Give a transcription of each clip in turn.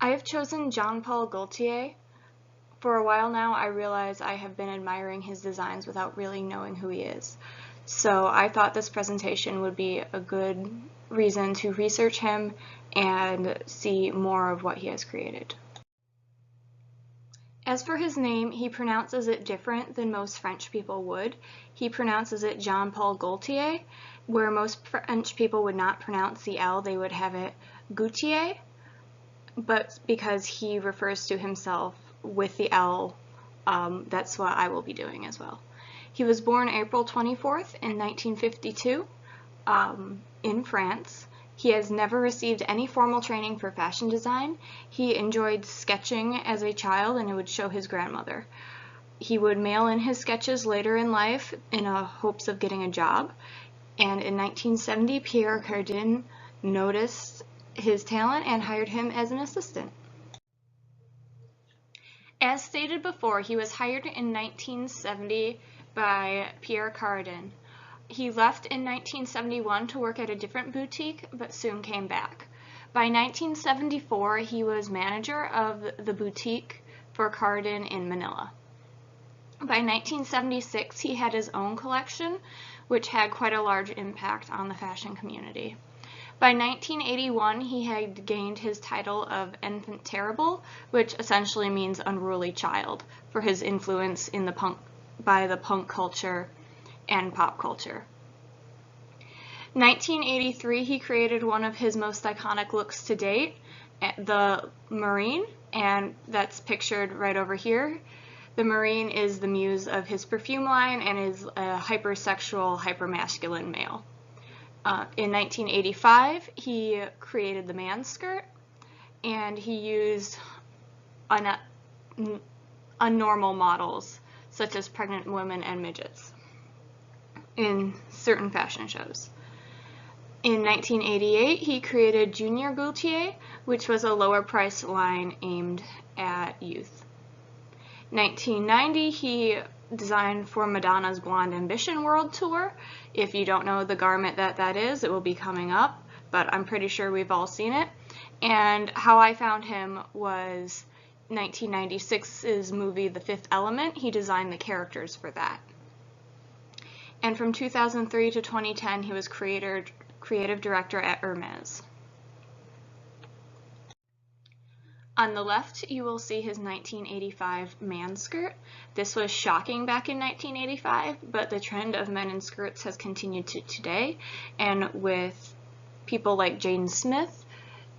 I have chosen Jean-Paul Gaultier. For a while now, I realize I have been admiring his designs without really knowing who he is. So I thought this presentation would be a good reason to research him and see more of what he has created. As for his name, he pronounces it different than most French people would. He pronounces it Jean-Paul Gaultier, where most French people would not pronounce the L, they would have it Gaultier, but because he refers to himself with the L, that's what I will be doing as well. He was born April 24th in 1952 in France. He has never received any formal training for fashion design. He enjoyed sketching as a child and it would show his grandmother. He would mail in his sketches later in life in hopes of getting a job. And in 1970, Pierre Cardin noticed his talent and hired him as an assistant. As stated before, he was hired in 1970 by Pierre Cardin. He left in 1971 to work at a different boutique, but soon came back. By 1974, he was manager of the boutique for Cardin in Manila. By 1976, he had his own collection, which had quite a large impact on the fashion community. By 1981, he had gained his title of Enfant Terrible, which essentially means unruly child, for his influence in by the punk culture and pop culture. 1983, he created one of his most iconic looks to date, the Marine, and that's pictured right over here. The Marine is the muse of his perfume line and is a hypersexual, hypermasculine male. In 1985, he created the man skirt, and he used unnormal models, such as pregnant women and midgets, in certain fashion shows. In 1988, he created Junior Gaultier, which was a lower price line aimed at youth. 1990, he designed for Madonna's Blonde Ambition World Tour. If you don't know the garment that is, it will be coming up, but I'm pretty sure we've all seen it. And how I found him was 1996's movie The Fifth Element. He designed the characters for that. And from 2003 to 2010, he was creative director at Hermes. On the left, you will see his 1985 man skirt. This was shocking back in 1985, but the trend of men in skirts has continued to today, and with people like Jaden Smith,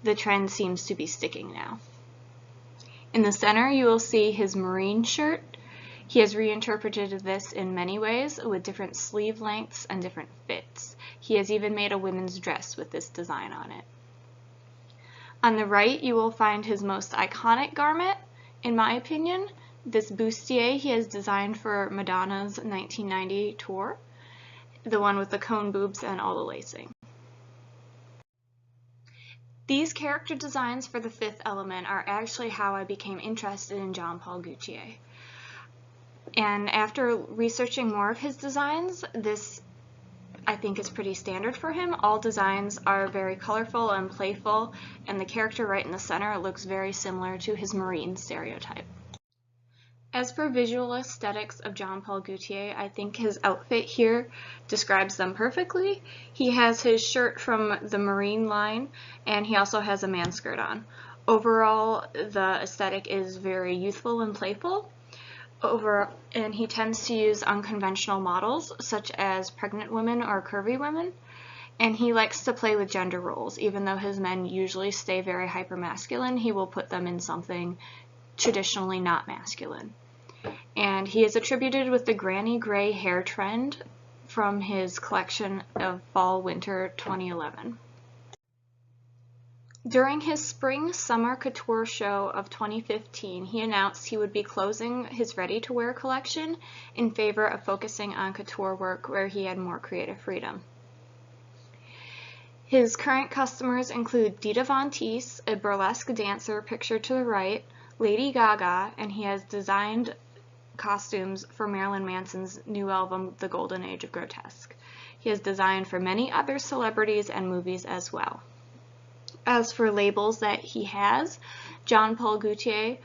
the trend seems to be sticking now. In the center, you will see his Marine shirt. He has reinterpreted this in many ways with different sleeve lengths and different fits. He has even made a women's dress with this design on it. On the right, you will find his most iconic garment, in my opinion, this bustier he has designed for Madonna's 1990 tour, the one with the cone boobs and all the lacing. These character designs for The Fifth Element are actually how I became interested in Jean-Paul Gaultier. And after researching more of his designs, this I think is pretty standard for him. All designs are very colorful and playful, and the character right in the center looks very similar to his Marine stereotype. As for visual aesthetics of Jean-Paul Gaultier, I think his outfit here describes them perfectly. He has his shirt from the Marine line, and he also has a man skirt on. Overall, the aesthetic is very youthful and playful. And he tends to use unconventional models, such as pregnant women or curvy women, and he likes to play with gender roles. Even though his men usually stay very hypermasculine, he will put them in something traditionally not masculine. And he is attributed with the granny gray hair trend from his collection of Fall/Winter 2011. During his Spring/Summer Couture show of 2015, he announced he would be closing his ready-to-wear collection in favor of focusing on couture work where he had more creative freedom. His current customers include Dita Von Teese, a burlesque dancer pictured to the right, Lady Gaga, and he has designed costumes for Marilyn Manson's new album, The Golden Age of Grotesque. He has designed for many other celebrities and movies as well. As for labels that he has, Jean Paul Gaultier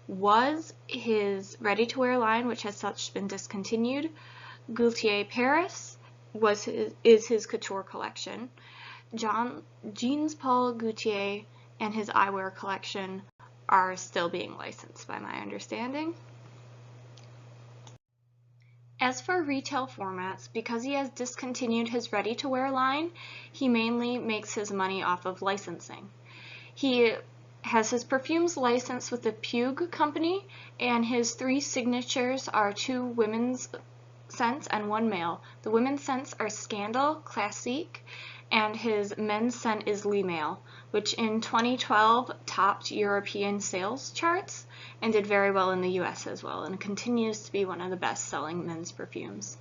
was his ready-to-wear line, which has since been discontinued. Gaultier Paris is his couture collection. Jean Paul Gaultier and his eyewear collection are still being licensed by my understanding. As for retail formats, because he has discontinued his ready-to-wear line, he mainly makes his money off of licensing. He has his perfumes licensed with the Puig company, and his 3 signatures are 2 women's scents and 1 male. The women's scents are Scandal, Classique, and his men's scent is Le Male, which in 2012 topped European sales charts and did very well in the US as well, and continues to be one of the best-selling men's perfumes.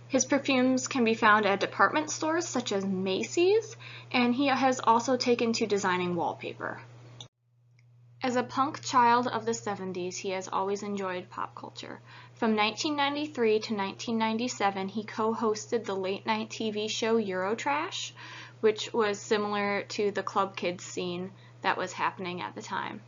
His perfumes can be found at department stores such as Macy's, and he has also taken to designing wallpaper. As a punk child of the 70s, he has always enjoyed pop culture. From 1993 to 1997, he co-hosted the late-night TV show Eurotrash, which was similar to the club kids scene that was happening at the time.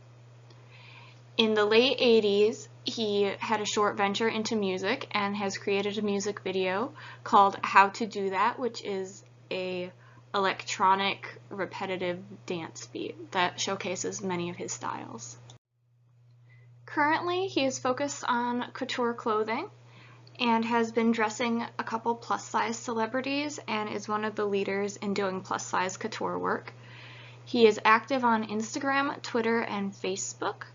In the late 80s, he had a short venture into music and has created a music video called How to Do That, which is a electronic repetitive dance beat that showcases many of his styles. Currently, he is focused on couture clothing and has been dressing a couple plus-size celebrities and is one of the leaders in doing plus-size couture work. He is active on Instagram, Twitter, and Facebook,